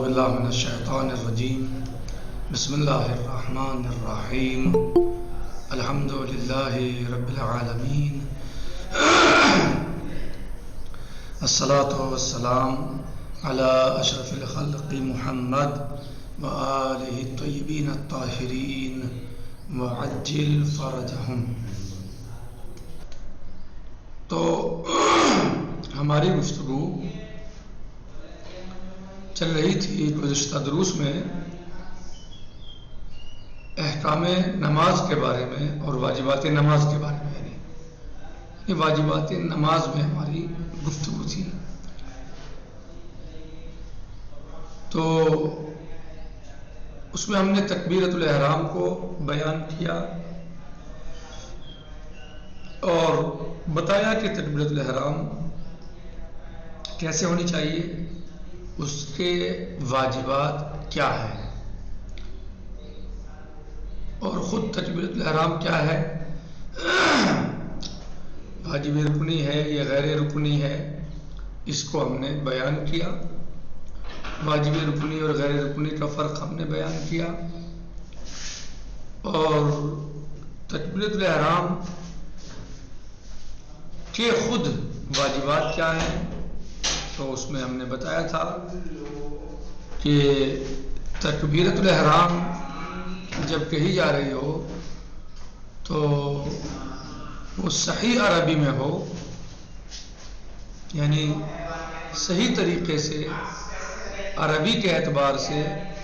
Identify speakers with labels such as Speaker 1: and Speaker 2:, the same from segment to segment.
Speaker 1: باللہ من الشیطان الرجیم بسم اللہ الرحمن الرحیم الحمد للہ رب العالمین الصلاۃ والسلام علی اشرف الخلق محمد وآلہ الطیبین الطاہرین وعجل فرجہم۔ تو ہماری گفتگو چل رہی تھی گزشتہ دروس میں احکام نماز کے بارے میں اور واجبات نماز کے بارے میں، یعنی واجبات نماز میں ہماری گفتگو تھی۔ تو اس میں ہم نے تکبیرۃ الاحرام کو بیان کیا اور بتایا کہ تکبیرۃ الاحرام کیسے ہونی چاہیے، اس کے واجبات کیا ہیں، اور خود تکبیرۃ الاحرام کیا ہے، واجب رکنی ہے یا غیر رکنی ہے، اس کو ہم نے بیان کیا۔ واجب رکنی اور غیر رکنی کا فرق ہم نے بیان کیا، اور تکبیرۃ الاحرام کے خود واجبات کیا ہیں، تو اس میں ہم نے بتایا تھا کہ تکبیرۃ الاحرام جب کہی جا رہی ہو تو وہ صحیح عربی میں ہو، یعنی صحیح طریقے سے عربی کے اعتبار سے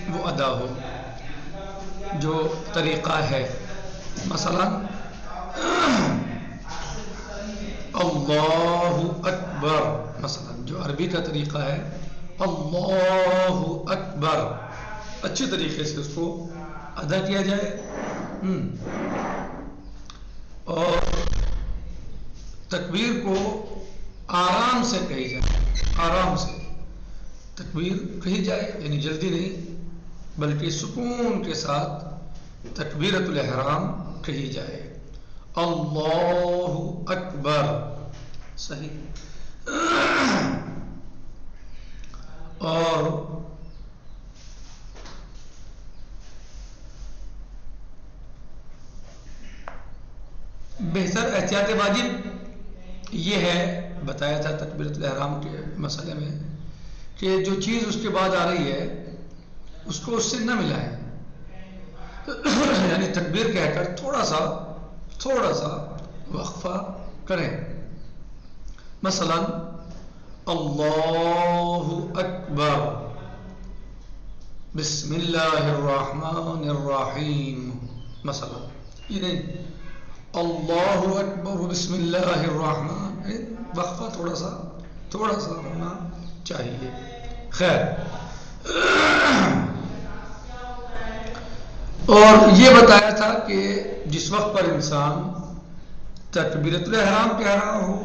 Speaker 1: وہ ادا ہو جو طریقہ ہے۔ مثلا اللہ اکبر، مثلا جو عربی کا طریقہ ہے اللہ اکبر، اچھے طریقے سے اس کو ادا کیا جائے، اور تکبیر کو آرام سے کہی جائے، آرام سے تکبیر کہی جائے، یعنی جلدی نہیں بلکہ سکون کے ساتھ تکبیرۃ الاحرام کہی جائے، اللہ اکبر، صحیح۔ اور بہتر احتیاط واجب یہ ہے، بتایا تھا تکبیرۃ الاحرام کے مسئلے میں، کہ جو چیز اس کے بعد آ رہی ہے اس کو اس سے نہ ملائیں، یعنی تکبیر کہہ کر تھوڑا سا وقفہ کریں۔ مثلا اللہ اکبر بسم اللہ الرحمن الرحیم، مثلا یہ نہیں اللہ اکبر بسم اللہ الرحمن، وقفہ تھوڑا سا ہونا چاہیے۔ خیر، اور یہ بتایا تھا کہ جس وقت پر انسان تکبیرۃ الاحرام کہہ رہا ہو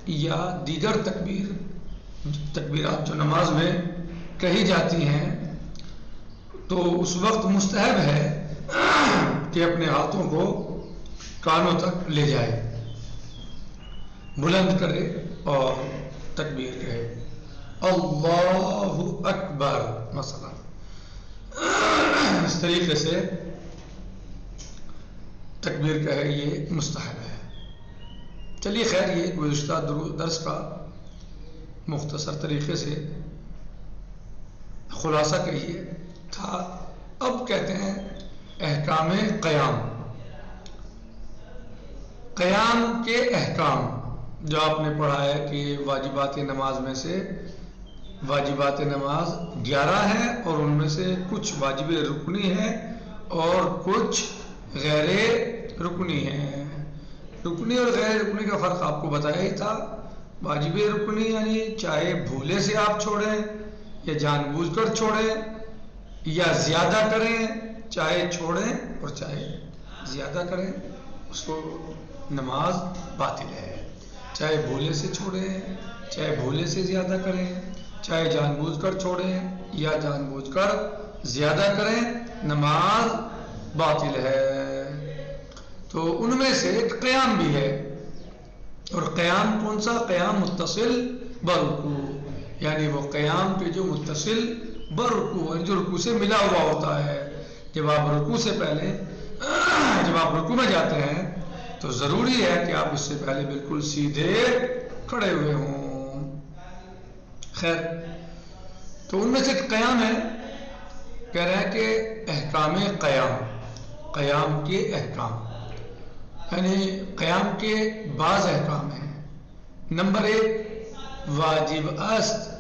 Speaker 1: یا دیگر تکبیرات جو نماز میں کہی جاتی ہیں، تو اس وقت مستحب ہے کہ اپنے ہاتھوں کو کانوں تک لے جائے، بلند کرے اور تکبیر کہے اللہ اکبر، مثلا اس طریقے سے تکبیر کہے، یہ مستحب ہے۔ چلیے خیر، یہ گزشتہ درس کا مختصر طریقے سے خلاصہ کہیے تھا۔ اب کہتے ہیں احکام قیام کے احکام، جو آپ نے پڑھا ہے کہ واجبات نماز میں سے واجبات نماز 11 ہیں، اور ان میں سے کچھ واجب رکنی ہیں اور کچھ غیر رکنی ہیں۔ رکنی اور غیر رکنی کا فرق آپ کو بتایا ہی تھا۔ واجب رکنی یعنی چاہے بھولے سے آپ چھوڑیں یا جان بوجھ کر چھوڑیں یا زیادہ کریں، چاہے چھوڑیں اور چاہے زیادہ کریں، اس کو نماز باطل ہے۔ چاہے بھولے سے چھوڑیں، چاہے بھولے سے زیادہ کریں، چاہے جان بوجھ کر چھوڑیں یا جان بوجھ کر زیادہ کریں، نماز باطل ہے۔ تو ان میں سے ایک قیام بھی ہے، اور قیام کون سا؟ قیام متصل برکوع، یعنی وہ قیام کے جو متصل برکوع جو رکوع سے ملا ہوا ہوتا ہے. جب آپ رکوع سے پہلے جب آپ رکوع میں جاتے ہیں تو ضروری ہے کہ آپ اس سے پہلے بالکل سیدھے کھڑے ہوئے ہوں. خیر، تو ان میں سے قیام ہے. کہہ رہے ہیں کہ احکام قیام کے احکام، یعنی قیام کے بعض احکام ہیں. نمبر 1، واجب است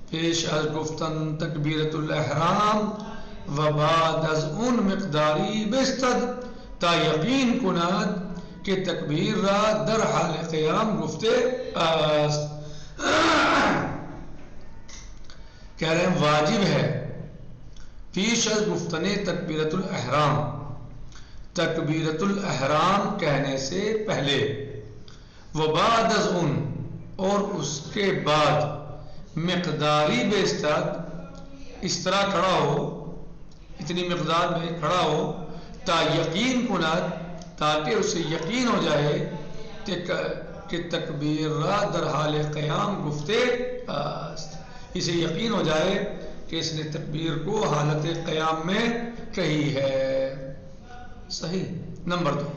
Speaker 1: پیش از گفتن تکبیرت الاحرام و بعد از اون مقداری بستد تا یقین کند که تکبیر را در حال قیام گفته است. کہہ رہے ہیں واجب ہے پیش از گفتن تکبیرت الاحرام، تکبیرت الاحرام کہنے سے پہلے، و بعد از ان اور اس کے بعد، مقداری بیستد اس طرح کھڑا ہو، اتنی مقدار میں کھڑا ہو، تا یقین کند تاکہ اسے یقین ہو جائے کہ تکبیر را در حال قیام گفتے است، اسے یقین ہو جائے کہ اس نے تکبیر کو حالت قیام میں کہی ہے. صحیح. نمبر 2،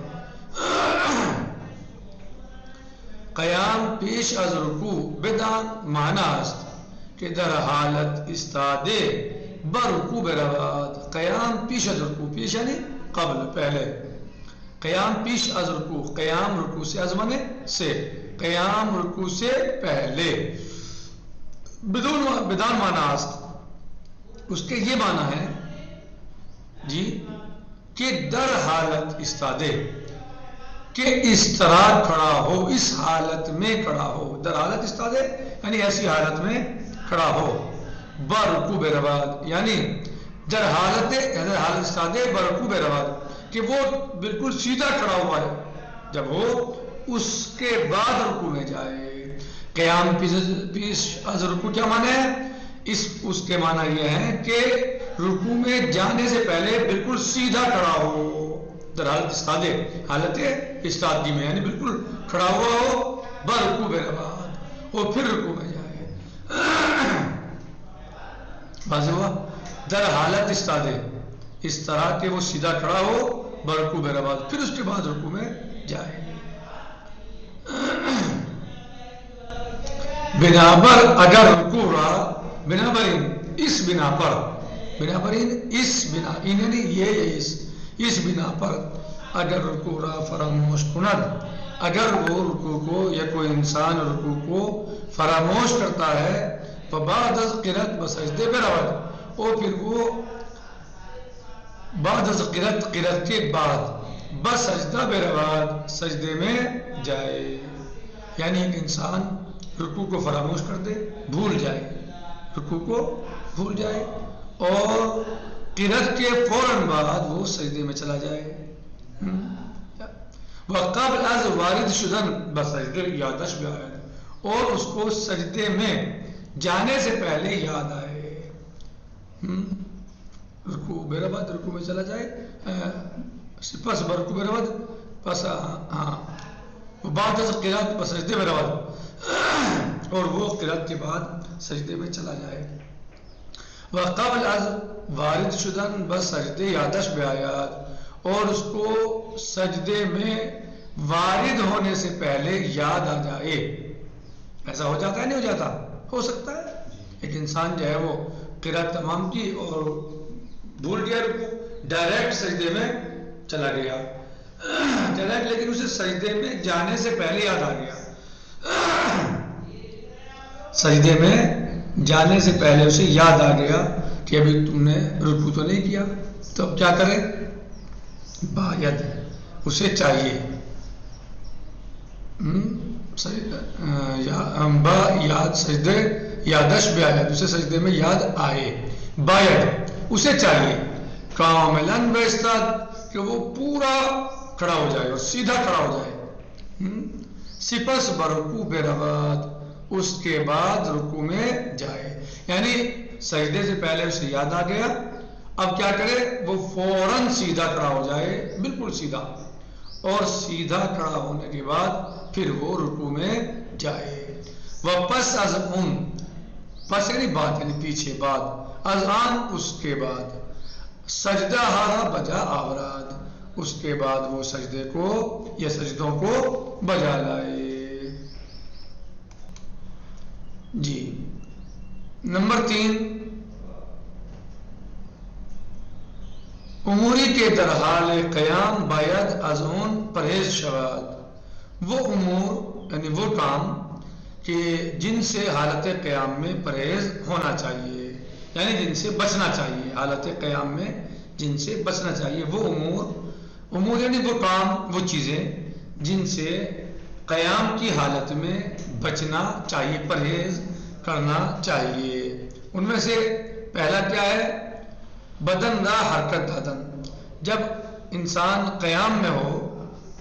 Speaker 1: قیام پیش از رکوع بدان معنی است کہ در حالت استاده بر رکوع برود. قیام پیش از رکوع، پیش یعنی قبل، پہلے. قیام پیش از رکوع، قیام رکوع سے، از معنی سے، قیام رکوع سے پہلے. بدان معنی است، اس کے یہ معنی ہے جی کہ در حالت استاده، کہ اس طرح کھڑا ہو، اس حالت میں کھڑا ہو. در حالت استاده یعنی ایسی حالت میں کھڑا ہو. بر رکوع برود یعنی در حالت استاده بر رکوع برود، کہ وہ بالکل سیدھا کھڑا ہوا ہے جب وہ اس کے بعد رکوع میں جائے. قیام پیش از رکوع کیا معنی ہے؟ اس کے معنی یہ ہے کہ رکوع میں جانے سے پہلے بالکل سیدھا کھڑا ہو. در حالت استاده، حالت استادگی میں، یعنی بالکل کھڑا ہوا ہو، بر رکوع برود، اور پھر رکوع میں جائے. واضح ہوا؟ در حالت استاده اس طرح کہ وہ سیدھا کھڑا ہو، بر رکوع برود، پھر اس کے بعد رکوع میں جائے. بنابر اگر رکوع را، بنابراین اس بنا پر، بنابراین اس بنا، یعنی یہ اس بنا پر اگر رکوع را فراموش کند، اگر وہ رکوع کو یا کوئی انسان رکوع کو فراموش کرتا ہے، بعد از قرأت بسجدے برود، اور پھر وہ بعد از قرأت کے بعد بسجدہ برود، سجدے میں جائے. یعنی ایک انسان رکوع کو فراموش کر دے، بھول جائے، رکوع کو بھول جائے، اور قرأت کے فوراً بعد وہ سجدے میں چلا جائے. وقبل از وارد شدن بسجدے یادش بیاید، اور اس کو سجدے میں جانے سے پہلے یاد آئے. رکوع برود، رکوع میں چلا جائے، پس برکوع برود، پس بعد از قرأت بسجدے برود، اور وہ قرأت کے بعد سجدے میں چلا جائے. وقبل از وارد شدن بسجدے یادش بیاید، اور اس کو سجدے میں وارد ہونے سے پہلے یاد آ جائے. ایسا ہو جاتا ہے نہیں ہو جاتا؟ ہو سکتا ہے ایک انسان جو ہے وہ قرأت تمام کی اور بھول گیا رکوع، ڈائریکٹ سجدے میں چلا گیا ڈائریکٹ، لیکن اسے سجدے میں جانے سے پہلے یاد آ گیا. سجدے میں جانے سے پہلے اسے یاد آ گیا کہ ابھی تم نے رکوع تو نہیں کیا، تو اب کیا کرے؟ باید، اسے چاہیے، یاد سجدے یادش بیاید، اسے سجدے میں یاد آئے. باید اسے چاہیے، کاملاً بیستاد کہ وہ پورا کھڑا ہو جائے اور سیدھا کھڑا ہو جائے. سپس برکوع برود، اس کے بعد رکوع میں جائے. یعنی سجدے سے پہلے اسے یاد آ گیا، اب کیا کرے؟ وہ فوراً سیدھا کھڑا ہو جائے، بالکل سیدھا، اور سیدھا کھڑا ہونے کے بعد پھر وہ رکوع میں جائے. پس از اون، پس یعنی بعد، یعنی پیچھے، بعد، از آن اس کے بعد، سجدہ ہارا بجا آوراد، اس کے بعد وہ سجدے کو یا سجدوں کو بجا لائے۔ جی نمبر 3، اموری کے در حال قیام باید از اون پرہیز شود، وہ امور یعنی وہ کام کہ جن سے حالت قیام میں پرہیز ہونا چاہیے، یعنی جن سے بچنا چاہیے، حالت قیام میں جن سے بچنا چاہیے، وہ امور یعنی وہ کام، وہ چیزیں جن سے قیام کی حالت میں بچنا چاہیے، پرہیز کرنا چاہیے۔ ان میں سے پہلا کیا ہے؟ بدن را حرکت دادن، جب انسان قیام میں ہو،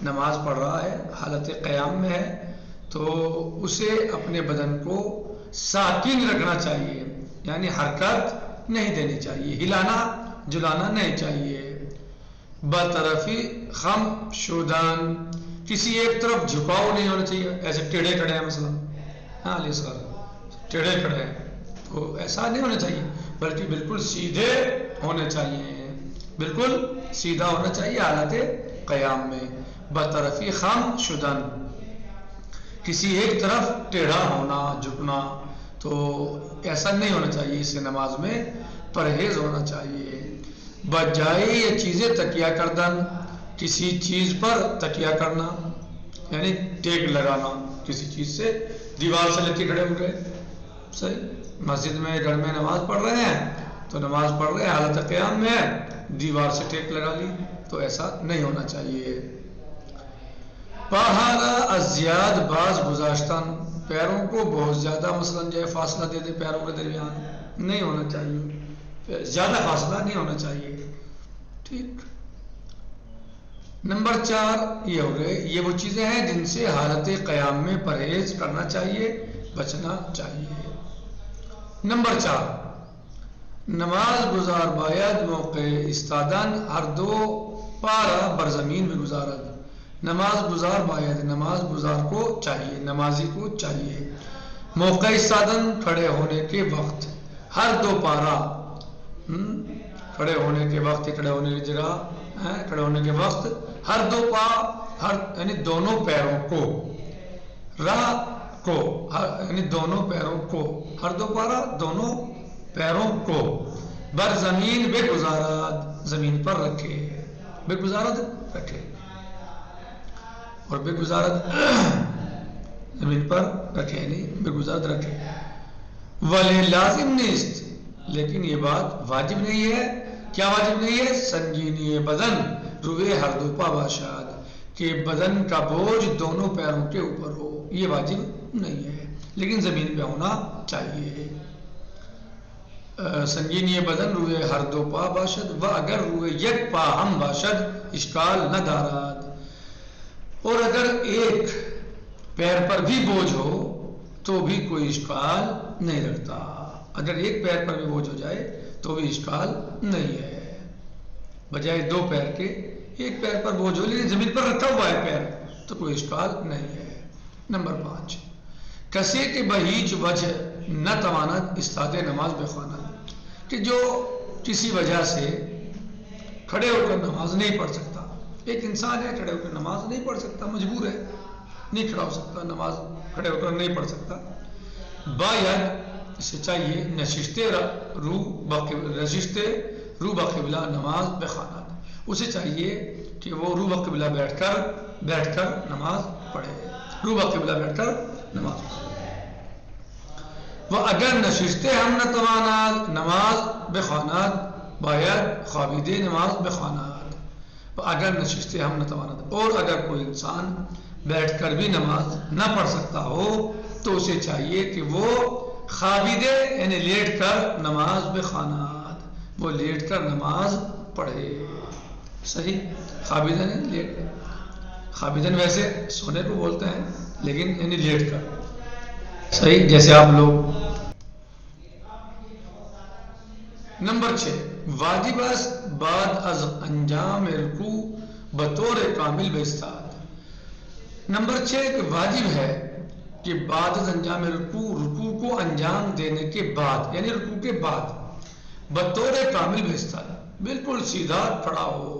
Speaker 1: نماز پڑھ رہا ہے، حالت قیام میں ہے، تو اسے اپنے بدن کو ساکن رکھنا چاہیے، یعنی حرکت نہیں دینی چاہیے، ہلانا جلانا نہیں چاہیے۔ برطرفی خم شودان، کسی ایک طرف جھکاؤ نہیں ہونا چاہیے، ایسے ٹیڑھے کھڑے ہیں مثلا، ہاں علیہ السلام ٹیڑھے کھڑے ہیں، تو ایسا نہیں ہونا چاہیے، بلکہ بالکل سیدھے ہونے چاہیے، بالکل سیدھا ہونا چاہیے حالت قیام میں۔ برطرفی خم شدن، کسی ایک طرف ٹیڑھا ہونا جھکنا، تو ایسا نہیں ہونا چاہیے، اس سے نماز میں پرہیز ہونا چاہیے۔ بجائے یہ چیزیں تکیہ کردن، کسی چیز پر تکیہ کرنا، یعنی ٹیک لگانا کسی چیز سے، دیوار سے لے کے کھڑے ہو گئے، صحیح مسجد میں گھر میں نماز پڑھ رہے ہیں، تو نماز پڑھ رہے ہیں حالت قیام میں ہے، دیوار سے ٹیک لگا لی، تو ایسا نہیں ہونا چاہیے۔ پہارا ازیاد باز گزاشتن، پیروں کو بہت زیادہ مثلا جو ہے فاصلہ دے دے پیروں کے درمیان، نہیں ہونا چاہیے، زیادہ فاصلہ نہیں ہونا چاہیے، ٹھیک۔ نمبر 4 یہ ہو گئے، یہ وہ چیزیں ہیں جن سے حالت قیام میں پرہیز کرنا چاہیے، بچنا چاہیے۔ نمبر 4، نماز گزار باید موقع استادن ہر دو پارا برزمین میں گزارد، نماز گزار باید، نماز گزار کو چاہیے، نمازی کو چاہیے، موقع استادن کھڑے ہونے کے وقت، ہر دو پارا کھڑے ہونے کے وقت، کھڑے ہونے کی جگہ، کھڑے ہونے کے وقت، ہر دو پا، ہر یعنی دونوں پیروں کو، راہ کو، یعنی دونوں پیروں کو، ہر دو پارا دونوں پیروں کو، بر زمین بے گزارت، زمین پر رکھے، بے گزارت رکھے، اور بے گزارت زمین پر رکھے، یعنی بے گزارت رکھے۔ ولی لازم نیست، لیکن یہ بات واجب نہیں ہے، کیا واجب نہیں ہے؟ سنگینی بدن روئے ہر دو پا باشد، کہ بدن کا بوجھ دونوں پیروں کے اوپر ہو، یہ واجب نہیں ہے، لیکن زمین پہ ہونا چاہیے۔ سنگینی بدن روئے ہر دو پا باشد، و اگر روئے یک پا ہم باشد اشکال نہ دارد، اور اگر ایک پیر پر بھی بوجھ ہو تو بھی کوئی اشکال نہیں رکھتا، اگر ایک پیر پر بھی بوجھ ہو جائے تو بھی اشکال نہیں ہے، بجائے دو پیر کے ایک پیر پر بوجھ ہو لیکن زمین پر رکھا ہوا ہے پیر تو کوئی اشکال نہیں ہے۔ نمبر 5، کسی کے بہیچ وجہ نہ تواند استاد نماز بخواند، کہ جو کسی وجہ سے کھڑے ہو کر نماز نہیں پڑھ سکتا، ایک انسان ہے کھڑے ہو کر نماز نہیں پڑھ سکتا، مجبور ہے نہیں کھڑا ہو سکتا، نماز کھڑے ہو کر نہیں پڑھ سکتا، باید اسے چاہیے نششتے رو بقبلہ نماز بخواند، اسے چاہیے کہ وہ رو بقبلہ بیٹھ کر نماز پڑھے، رو بقبلہ بیٹھ کر نماز پڑھے۔ وہ اگر نششتے ہم نہ تواند نماز بخواند باید خوابیدے نماز بخواند، وہ اگر نششتے ہم نہ تواند، اور اگر کوئی انسان بیٹھ کر بھی نماز نہ پڑھ سکتا ہو تو اسے چاہیے کہ وہ خوابیدے یعنی لیٹ کر نماز بخواند، وہ لیٹ کر نماز پڑھے، صحیح، خوابیدن لیٹ، خوابیدن ویسے سونے کو بولتے ہیں لیکن یعنی لیٹ کر، صحیح، جیسے آپ لوگ۔ نمبر 6، واجب است بعد از انجام رکوع بطور کامل بایستاد، نمبر 6 کہ واجب ہے کہ بعد از انجام رکوع کو انجام دینے کے بعد، یعنی رکوع کے بعد بطور کامل بھیجتا ہے، بالکل سیدھا کھڑا ہو.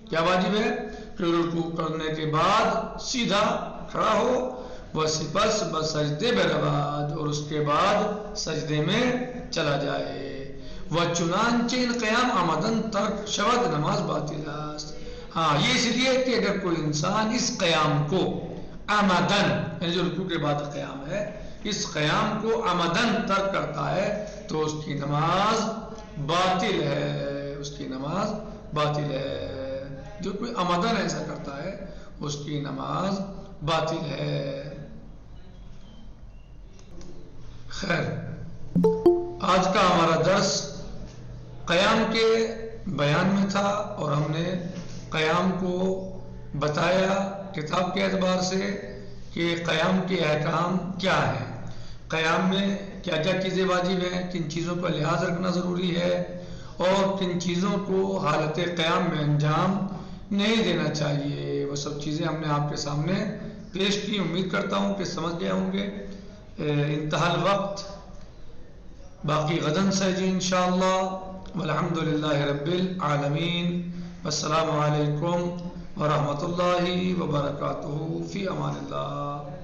Speaker 1: کیا واجب ہے؟ کہ رکوع کرنے کے بعد سیدھا کھڑا ہو، وسپس بسجدے برباد، اور اس کے بعد سجدے میں چلا جائے. وچنانچہ ان قیام آمدن ترک شود نماز باطل است. ہاں، یہ اس لیے کہ اگر کوئی انسان اس قیام کو آمدن، یعنی جو رکوع کے بعد قیام ہے، اس قیام کو آمدن ترک کرتا ہے تو اس کی نماز باطل ہے، اس کی نماز باطل ہے. جو کوئی آمدن ایسا کرتا ہے اس کی نماز باطل ہے. خیر، آج کا ہمارا درس قیام کے بیان میں تھا، اور ہم نے قیام کو بتایا کتاب کے اعتبار سے کہ قیام کے احکام کیا ہیں، قیام میں کیا کیا چیزیں واجب ہیں، کن چیزوں کا لحاظ رکھنا ضروری ہے، اور کن چیزوں کو حالت قیام میں انجام نہیں دینا چاہیے. وہ سب چیزیں ہم نے آپ کے سامنے پیش کی. امید کرتا ہوں کہ سمجھ گئے ہوں گے. انتہا الوقت، باقی غداً سے جی انشاءاللہ. والحمد للہ رب العالمین. السلام علیکم ورحمۃ اللہ وبرکاتہ. فی امان اللہ.